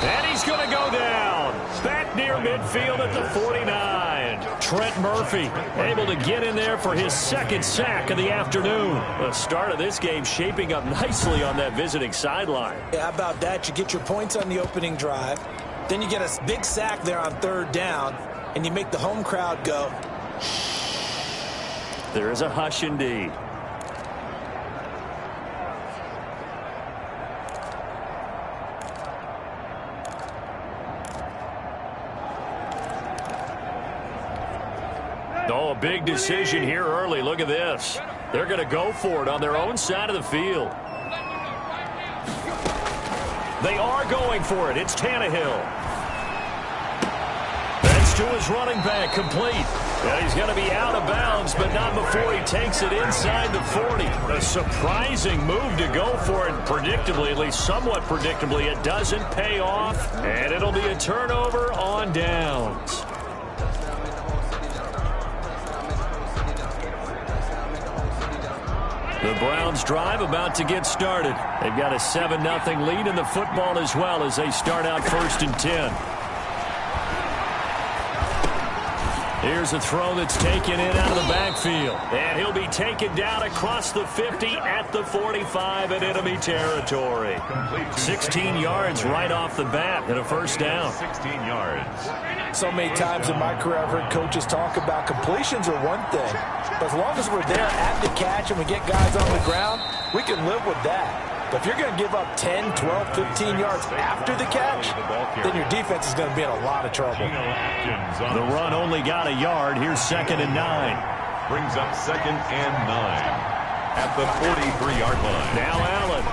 And he's going to go down. Back near midfield at the 49. Trent Murphy able to get in there for his second sack of the afternoon. The start of this game shaping up nicely on that visiting sideline. Yeah, how about that? You get your points on the opening drive. Then you get a big sack there on third down. And you make the home crowd go. There is a hush indeed. Oh, a big decision here early. Look at this. They're going to go for it on their own side of the field. They are going for it. It's Tannehill. That's to his running back, complete. And he's going to be out of bounds, but not before he takes it inside the 40. A surprising move to go for it. Predictably, at least somewhat predictably, it doesn't pay off. And it'll be a turnover on downs. The Browns drive about to get started. They've got a 7-0 lead in the football as well as they start out 1st and 10. Here's a throw that's taken in out of the backfield. And he'll be taken down across the 50 at the 45 in enemy territory. 16 yards right off the bat and a first down. 16 yards. So many times in my career I've heard coaches talk about completions are one thing. But as long as we're there at the catch and we get guys on the ground, we can live with that. But if you're going to give up 10, 12, 15 yards after the catch, then your defense is going to be in a lot of trouble. The run only got a yard. Here's 2nd and 9. Brings up 2nd and 9 at the 43-yard line. Now Allen.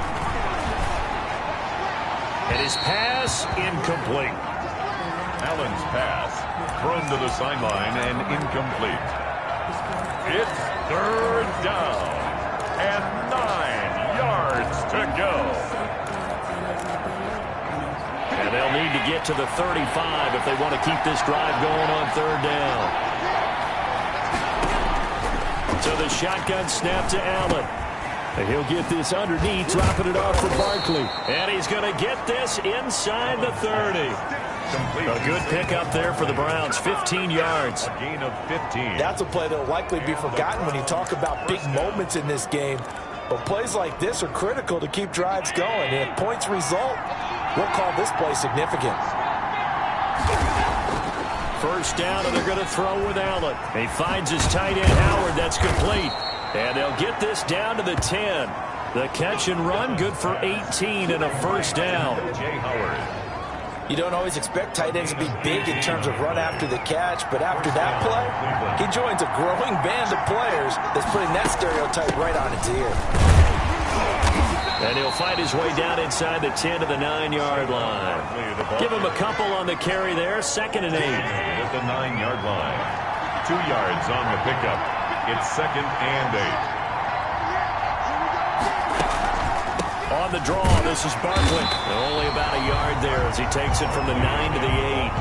And his pass incomplete. Allen's pass thrown to the sideline and incomplete. It's 3rd down and 9 yards to go. And they'll need to get to the 35 if they want to keep this drive going on 3rd down. So the shotgun snap to Allen. And he'll get this underneath, dropping it off for Barkley. And he's going to get this inside the 30. A good pickup there for the Browns, 15 yards. A gain of 15. That's a play that will likely be forgotten when you talk about big moments in this game. But plays like this are critical to keep drives going. And if points result, we'll call this play significant. First down, and they're going to throw with Allen. He finds his tight end, Howard. That's complete. And they'll get this down to the 10. The catch and run, good for 18 and a first down. Jay Howard. You don't always expect tight ends to be big in terms of run after the catch, but after that play, he joins a growing band of players that's putting that stereotype right on its ear. And he'll find his way down inside the 10 to the 9-yard line. Give him a couple on the carry there, 2nd and 8. At the 9-yard line. 2 yards on the pickup. It's 2nd and 8. On the draw, this is Barkley. Only about a yard there as he takes it from the 9 to the 8.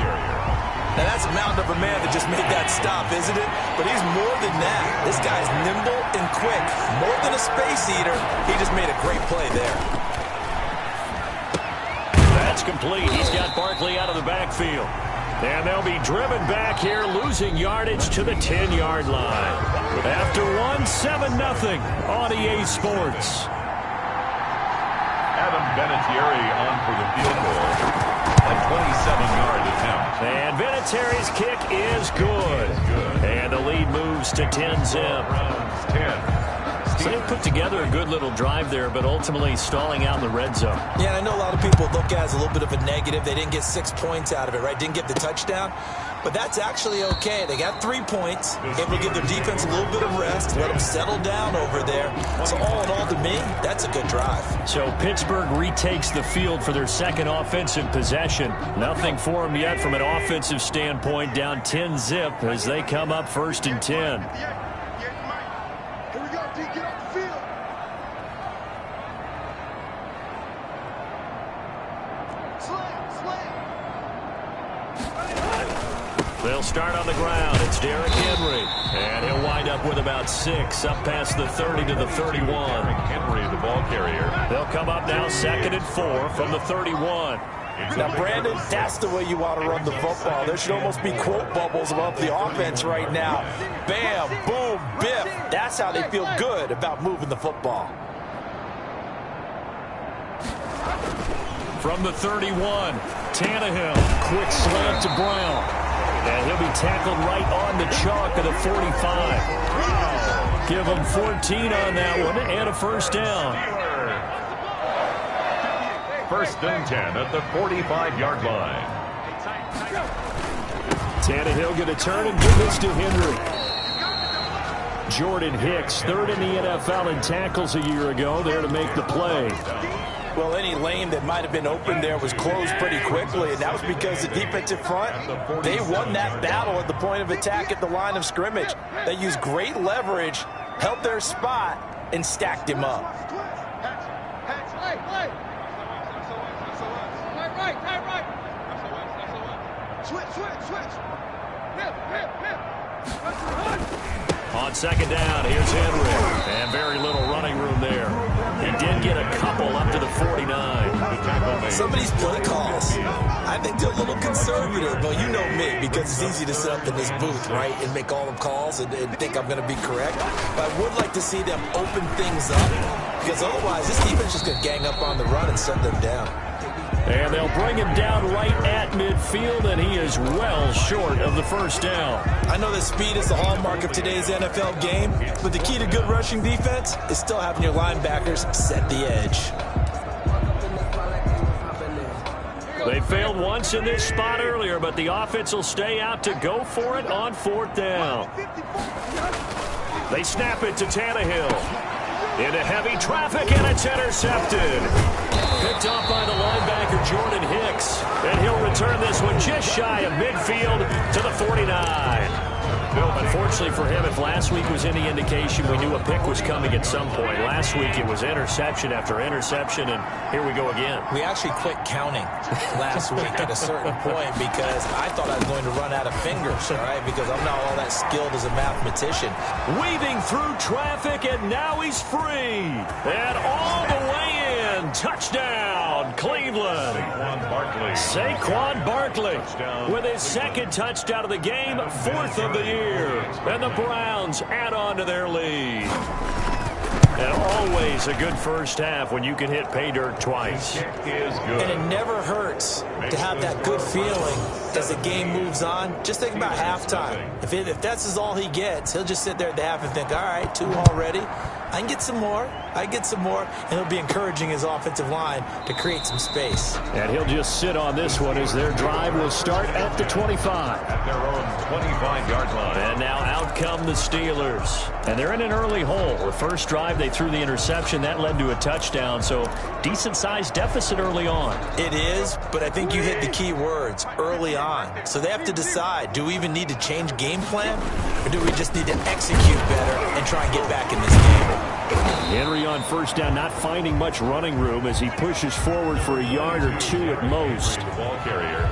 Now that's a mountain of a man that just made that stop, isn't it? But he's more than that. This guy's nimble and quick. More than a space eater, he just made a great play there. That's complete. He's got Barkley out of the backfield. And they'll be driven back here, losing yardage to the 10-yard line. After one, 7-0 on EA Sports. Adam Vinatieri on for the field goal. A 27-yard attempt. And Vinatieri's kick is good. And the lead moves to 10-zip. Browns 10. So they put together a good little drive there, but ultimately stalling out in the red zone. Yeah, and I know a lot of people look at it as a little bit of a negative. They didn't get 6 points out of it, right? Didn't get the touchdown. But that's actually okay. They got 3 points. Able to give their defense a little bit of rest, let them settle down over there. So all in all, to me, that's a good drive. So Pittsburgh retakes the field for their second offensive possession. Nothing for them yet from an offensive standpoint, down 10-zip as they come up 1st and 10. They'll start on the ground. It's Derrick Henry. And he'll wind up with about 6 up past the 30 to the 31. Derrick Henry, the ball carrier. They'll come up now 2nd and 4 from the 31. Now, Brandon, that's the way you want to run the football. There should almost be quote bubbles above the offense right now. Bam, boom, biff. That's how they feel good about moving the football. From the 31, Tannehill, quick slant to Brown. And he'll be tackled right on the chalk of the 45. Give him 14 on that one and a first down. First and 10 at the 45-yard line. Tannehill going to turn and give this to Henry. Jordan Hicks, third in the NFL in tackles a year ago, there to make the play. Well, any lane that might have been open there was closed pretty quickly, and that was because the defensive front, they won that battle at the point of attack at the line of scrimmage. They used great leverage, held their spot, and stacked him up. On second down, here's Henry. And very little running room there. He did get a couple up to the 49. Some of these play calls, I think they're a little conservative, but you know me, because it's easy to sit up in this booth, right, and make all the calls and think I'm going to be correct. But I would like to see them open things up, because otherwise this defense is going to gang up on the run and shut them down. And they'll bring him down right at midfield, and he is well short of the first down. I know that speed is the hallmark of today's NFL game, but the key to good rushing defense is still having your linebackers set the edge. They failed once in this spot earlier, but the offense will stay out to go for it on fourth down. They snap it to Tannehill. Into heavy traffic, and it's intercepted. Picked off by the linebacker, Jordan Hicks. And he'll return this one just shy of midfield to the 49. Unfortunately for him, if last week was any indication, we knew a pick was coming at some point. Last week it was interception after interception, and here we go again. We actually quit counting last week at a certain point because I thought I was going to run out of fingers, all right, because I'm not all that skilled as a mathematician. Weaving through traffic, and now he's free. And all the way in. Touchdown, Cleveland. Saquon Barkley with his second touchdown of the game, fourth of the year. And the Browns add on to their lead. And always a good first half when you can hit pay dirt twice. And it never hurts to have that good feeling as the game moves on. Just think about halftime. If that's all he gets, he'll just sit there at the half and think, all right, 2 already. I can get some more. And he'll be encouraging his offensive line to create some space. And he'll just sit on this one as their drive will start at the 25. At their own 25-yard line. And now out come the Steelers. And they're in an early hole. The first drive, they threw the interception. That led to a touchdown. So decent-sized deficit early on. It is, but I think you hit the key words, early on. So they have to decide, do we even need to change game plan? Or do we just need to execute better and try and get back in this game? Henry on first down, not finding much running room as he pushes forward for a yard or 2 at most. The ball carrier.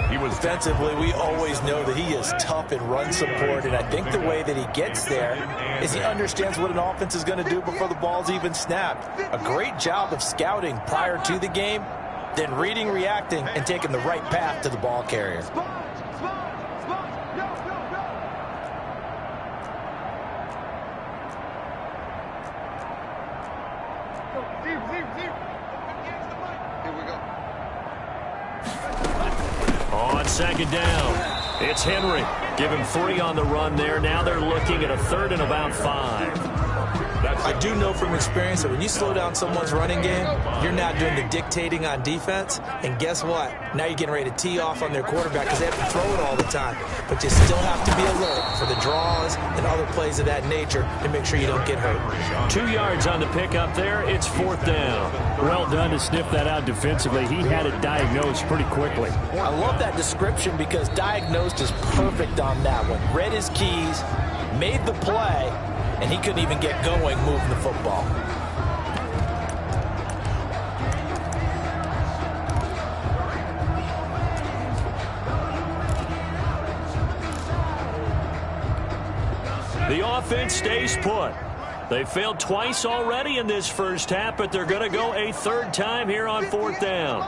He was defensively, we always know that he is tough in run support, and I think the way that he gets there is he understands what an offense is going to do before the ball's even snapped. A great job of scouting prior to the game, then reading, reacting, and taking the right path to the ball carrier. On second down, it's Henry. Give him 3 on the run there. Now they're looking at a third and about 5. I do know from experience that when you slow down someone's running game, you're now doing the dictating on defense. And guess what? Now you're getting ready to tee off on their quarterback because they have to throw it all the time. But you still have to be alert for the draws and other plays of that nature to make sure you don't get hurt. 2 yards on the pickup there. It's fourth down. Well done to sniff that out defensively. He had it diagnosed pretty quickly. I love that description because diagnosed is perfect on that one. Read his keys, made the play, and he couldn't even get going moving the football. The offense stays put. They failed twice already in this first half, but they're going to go a third time here on fourth down.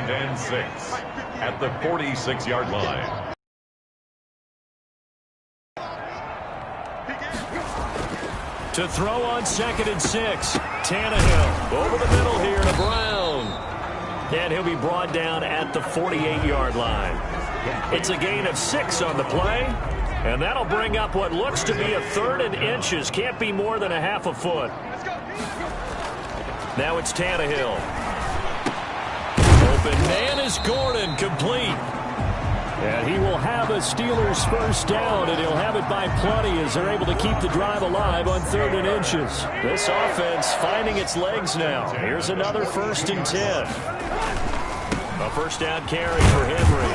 and 6 at the 46-yard line. To throw on 2nd and 6. Tannehill over the middle here to Brown. And he'll be brought down at the 48-yard line. It's a gain of 6 on the play. And that'll bring up what looks to be a 3rd and inches. Can't be more than a half a foot. Now it's Tannehill. Open man is Gordon, complete. And he will have a Steelers first down, and he'll have it by plenty as they're able to keep the drive alive on 3rd and inches. This offense finding its legs now. Here's another 1st and 10. A first down carry for Henry.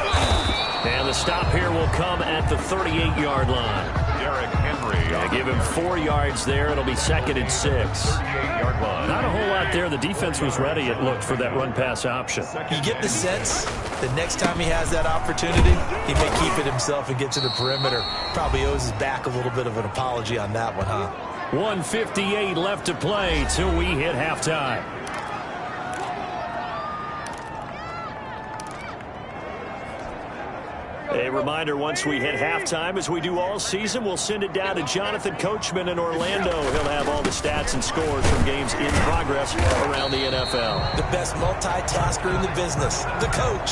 And the stop here will come at the 38-yard line. Derrick Henry. Give him 4 yards there. It'll be 2nd and 6. 38-yard line. Not a whole lot there. The defense was ready, it looked, for that run-pass option. You get the sense the next time he has that opportunity, he may keep it himself and get to the perimeter. Probably owes his back a little bit of an apology on that one, huh? 1:58 left to play till we hit halftime. A reminder, once we hit halftime, as we do all season, we'll send it down to Jonathan Coachman in Orlando. He'll have all the stats and scores from games in progress around the NFL. The best multitasker in the business, the coach.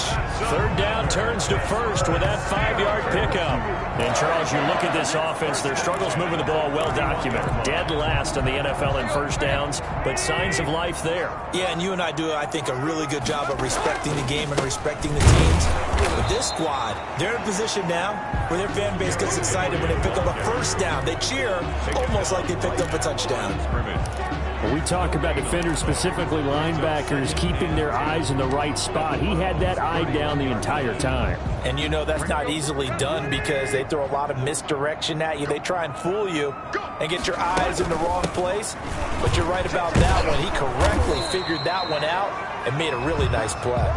3rd down turns to 1st with that 5-yard pickup. And, Charles, you look at this offense, their struggles moving the ball well documented. Dead last in the NFL in first downs, but signs of life there. Yeah, and you and I do, I think, a really good job of respecting the game and respecting the teams. But this squad, they're in a position now where their fan base gets excited when they pick up a first down. They cheer almost like they picked up a touchdown. When we talk about defenders, specifically linebackers, keeping their eyes in the right spot, he had that eye down the entire time. And you know that's not easily done because they throw a lot of misdirection at you. They try and fool you and get your eyes in the wrong place. But you're right about that one. He correctly figured that one out and made a really nice play.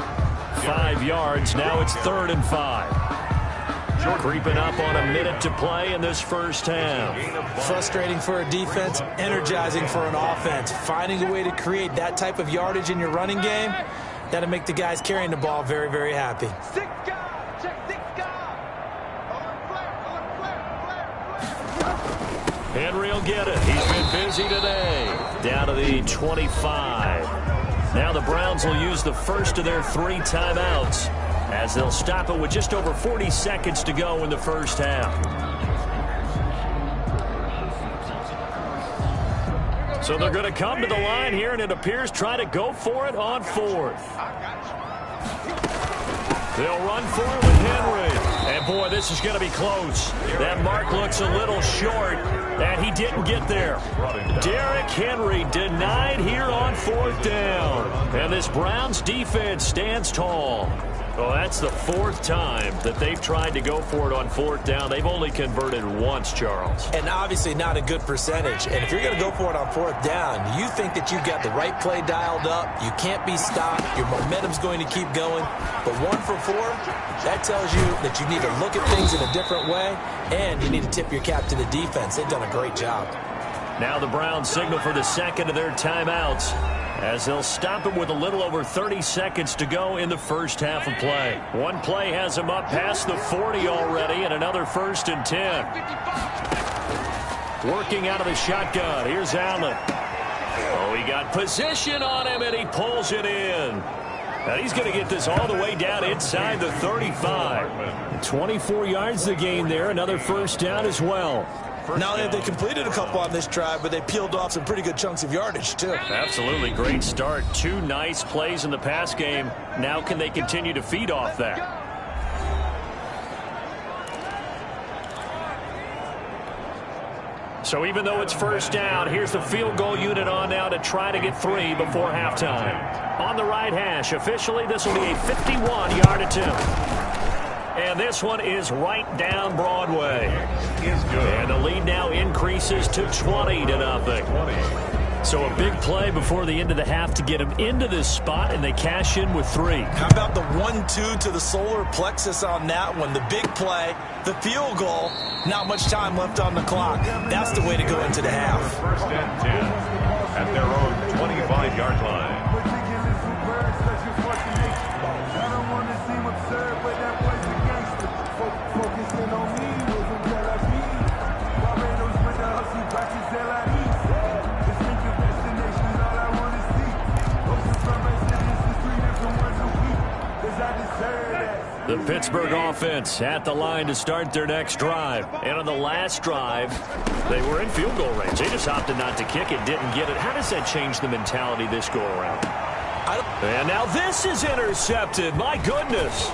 5 yards. Now it's 3rd and 5. Creeping up on a minute to play in this first half. Frustrating for a defense, energizing for an offense. Finding a way to create that type of yardage in your running game, that'll make the guys carrying the ball very, very happy. Henry will get it. He's been busy today. Down to the 25. Now the Browns will use the first of their 3 timeouts as they'll stop it with just over 40 seconds to go in the first half. So they're going to come to the line here, and it appears try to go for it on 4th. They'll run for it with Henry. And, boy, this is going to be close. That mark looks a little short, and he didn't get there. Derrick Henry denied here on 4th down. And this Browns defense stands tall. Well, that's the 4th time that they've tried to go for it on 4th down. They've only converted once, Charles. And obviously not a good percentage. And if you're going to go for it on 4th down, you think that you've got the right play dialed up. You can't be stopped. Your momentum's going to keep going. But 1 for 4, that tells you that you need to look at things in a different way, and you need to tip your cap to the defense. They've done a great job. Now the Browns signal for the second of their timeouts, as they'll stop it with a little over 30 seconds to go in the first half of play. One play has them up past the 40 already, and another 1st and 10. Working out of the shotgun. Here's Allen. Oh, he got position on him, and he pulls it in. Now he's going to get this all the way down inside the 35. 24 yards the gain there. Another first down as well. Not only have they completed a couple on this drive, but they peeled off some pretty good chunks of yardage, too. Absolutely great start. 2 nice plays in the pass game. Now can they continue to feed off that? So even though it's first down, here's the field goal unit on now to try to get 3 before halftime. On the right hash, officially this will be a 51-yard attempt. And this one is right down Broadway. Is good. And the lead now increases to 20-0. So a big play before the end of the half to get them into this spot, and they cash in with 3. How about the 1-2 to the solar plexus on that one? The big play, the field goal, not much time left on the clock. That's the way to go into the half. 1st and 10 at their own 25-yard line. The Pittsburgh offense at the line to start their next drive. And on the last drive, they were in field goal range. They just opted not to kick it, didn't get it. How does that change the mentality this go around? And now this is intercepted. My goodness.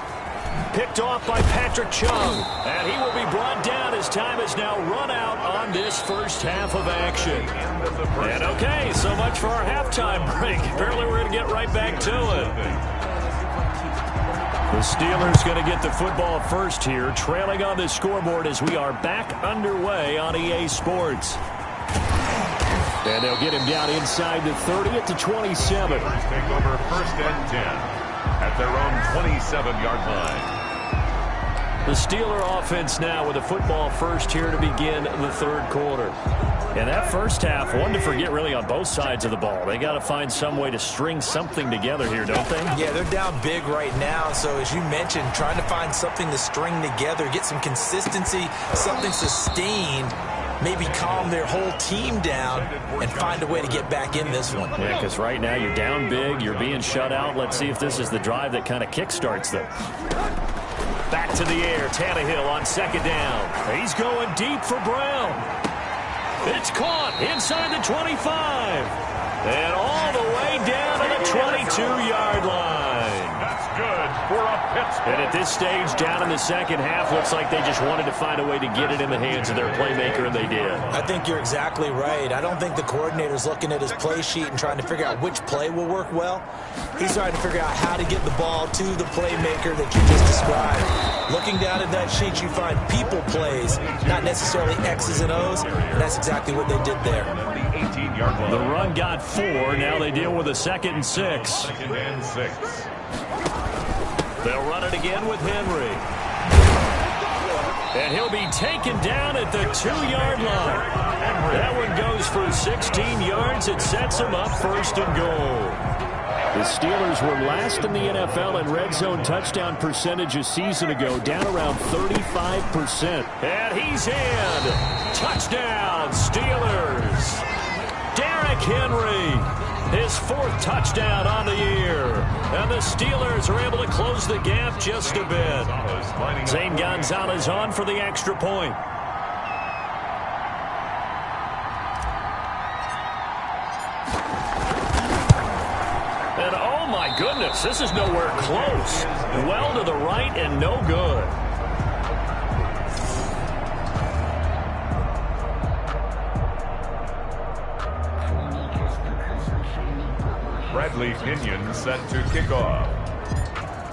Picked off by Patrick Chung. And he will be brought down as time has now run out on this first half of action. And okay, so much for our halftime break. Apparently we're going to get right back to it. The Steelers going to get the football first here, trailing on the scoreboard as we are back underway on EA Sports. And they'll get him down inside the 30 at the 27. Take over first and 10 at their own 27-yard line. The Steeler offense now with the football first here to begin the third quarter. And that first half, one to forget really on both sides of the ball. They got to find some way to string something together here, don't they? Yeah, they're down big right now. So as you mentioned, trying to find something to string together, get some consistency, something sustained, maybe calm their whole team down and find a way to get back in this one. Yeah, because right now you're down big, you're being shut out. Let's see if this is the drive that kind of kickstarts them. Back to the air, Tannehill on second down. He's going deep for Brown. It's caught inside the 25. And all the way down to the 22-yard line. That's good for a Pittsburgh. And at this stage, down in the second half, looks like they just wanted to find a way to get it in the hands of their playmaker, and they did. I think you're exactly right. I don't think the coordinator's looking at his play sheet and trying to figure out which play will work well. He's trying to figure out how to get the ball to the playmaker that you just described. Looking down at that sheet, you find people plays, not necessarily X's and O's. And that's exactly what they did there. The run got 4. Now they deal with a 2nd and 6. Second and 6. They'll run it again with Henry. And he'll be taken down at the 2-yard line. That one goes for 16 yards. It sets him up first and goal. The Steelers were last in the NFL in red zone touchdown percentage a season ago, down around 35%. And he's in. Touchdown, Steelers. Derrick Henry, his 4th touchdown on the year. And the Steelers are able to close the gap just a bit. Zane Gonzalez on for the extra point. And oh my goodness, this is nowhere close. Well to the right and no good. Bradley Pinion set to kick off.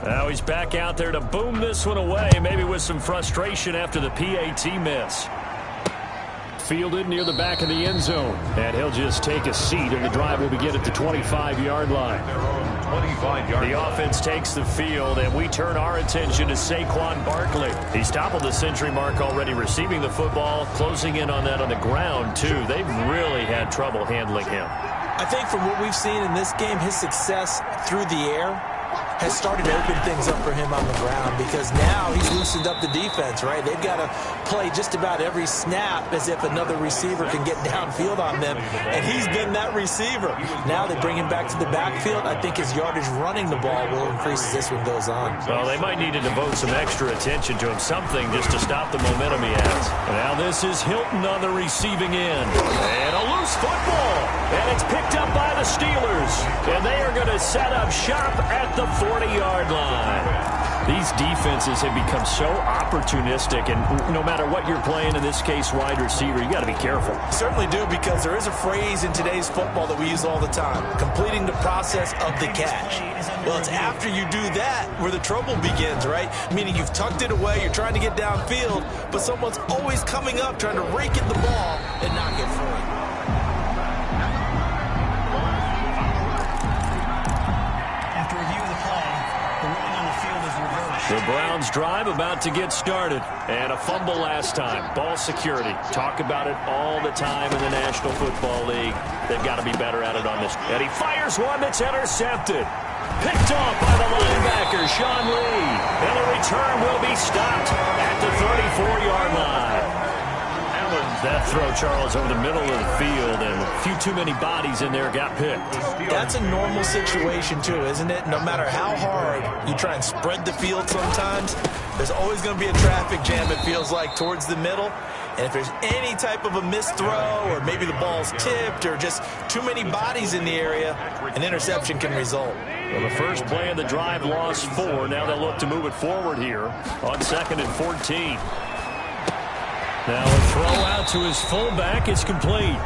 Now he's back out there to boom this one away, maybe with some frustration after the PAT miss. Fielded near the back of the end zone. And he'll just take a seat, and the drive will begin at the 25-yard line. The offense takes the field, and we turn our attention to Saquon Barkley. He's toppled the century mark already receiving the football, closing in on that on the ground, too. They've really had trouble handling him. I think from what we've seen in this game, his success through the air has started to open things up for him on the ground, because now he's loosened up the defense, right? They've got to play just about every snap as if another receiver can get downfield on them, and he's been that receiver. Now they bring him back to the backfield. I think his yardage running the ball will increase as this one goes on. Well, they might need to devote some extra attention to him, something just to stop the momentum he has. Now this is Hilton on the receiving end. And a loose football. And it's picked up by the Steelers. And they are going to set up shop at the 40-yard line. These defenses have become so opportunistic, and no matter what you're playing, in this case wide receiver, you got to be careful. Certainly do, because there is a phrase in today's football that we use all the time: completing the process of the catch. Well, it's after you do that where the trouble begins, right? Meaning you've tucked it away, you're trying to get downfield, but someone's always coming up trying to rake in the ball and knock it free. The Browns drive about to get started. And a fumble last time. Ball security. Talk about it all the time in the National Football League. They've got to be better at it on this. And he fires one that's intercepted. Picked off by the linebacker, Sean Lee. And the return will be stopped at the 34-yard line. Allen That throw, Charles, over the middle of the field, and a few too many bodies in there got picked. That's a normal situation, too, isn't it? No matter how hard you try and spread the field sometimes, there's always going to be a traffic jam, it feels like, towards the middle. And if there's any type of a missed throw, or maybe the ball's tipped, or just too many bodies in the area, an interception can result. Well, the first play of the drive lost 4. Now they'll look to move it forward here on 2nd and 14. Now a throw out to his fullback is complete.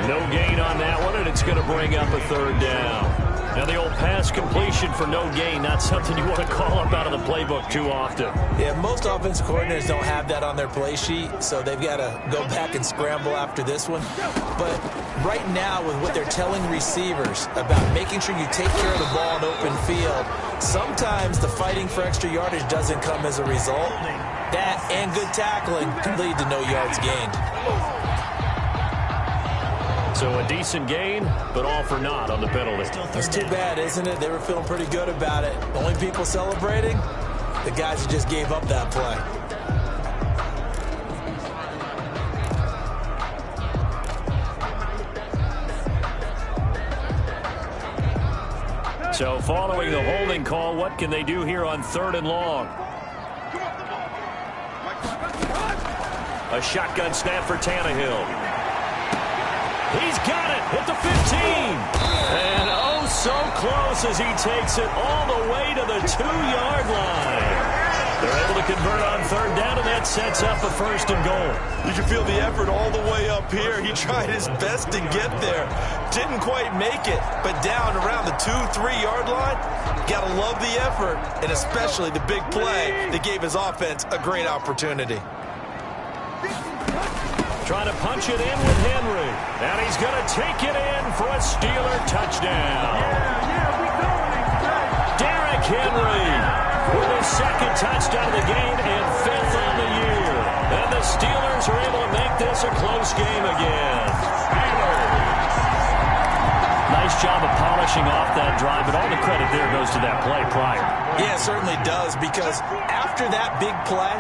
No gain on that one, and it's going to bring up a 3rd down. Now the old pass completion for no gain, not something you want to call up out of the playbook too often. Yeah, most offensive coordinators don't have that on their play sheet, so they've got to go back and scramble after this one. But right now, with what they're telling receivers about making sure you take care of the ball in open field, sometimes the fighting for extra yardage doesn't come as a result. That and good tackling can lead to no yards gained. So a decent gain, but all for naught on the penalty. That's too bad, isn't it? They were feeling pretty good about it. The only people celebrating, the guys who just gave up that play. So following the holding call, what can they do here on 3rd and long? A shotgun snap for Tannehill. He's got it at the 15. And oh, so close as he takes it all the way to the 2-yard line. They're able to convert on 3rd down, and that sets up a 1st and goal. You can feel the effort all the way up here. He tried his best to get there. Didn't quite make it, but down around the 2-3-yard line, got to love the effort, and especially the big play that gave his offense a great opportunity. Trying to punch it in with Henry. And he's going to take it in for a Steeler touchdown. Derrick Henry with his 2nd touchdown of the game and 5th on the year. And the Steelers are able to make this a close game again. Nice job of polishing off that drive, but all the credit there goes to that play prior. Yeah, it certainly does, because after that big play,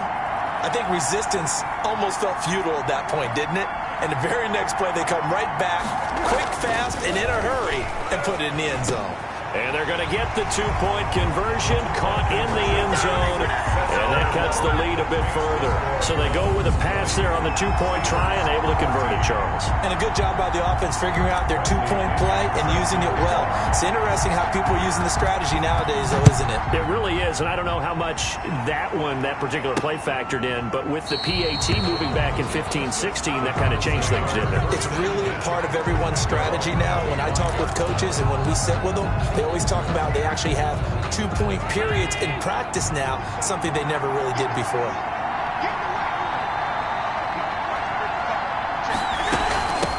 I think resistance almost felt futile at that point, didn't it? And the very next play, they come right back, quick, fast, and in a hurry, and put it in the end zone. And they're going to get the 2-point conversion, caught in the end zone, and that cuts the lead a bit further. So they go with a pass there on the 2-point try and able to convert it, Charles. And a good job by the offense figuring out their 2-point play and using it well. It's interesting how people are using the strategy nowadays, though, isn't it? It really is, and I don't know how much that particular play factored in, but with the PAT moving back in 15-16, that kind of changed things, didn't it? It's really a part of everyone's strategy now. When I talk with coaches and when we sit with them, they always talk about they actually have 2-point periods in practice now, something they never really did before.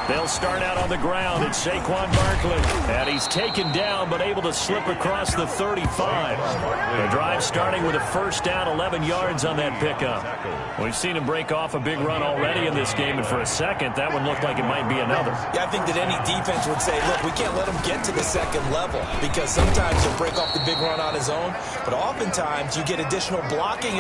They'll start out on the ground. It's Saquon Barkley. And he's taken down, but able to slip across the 35. The drive starting with a 1st down, 11 yards on that pickup. We've seen him break off a big run already in this game, and for a second, that one looked like it might be another. Yeah, I think that any defense would say, look, we can't let him get to the 2nd level, because sometimes he'll break off the big run on his own, but oftentimes you get additional blocking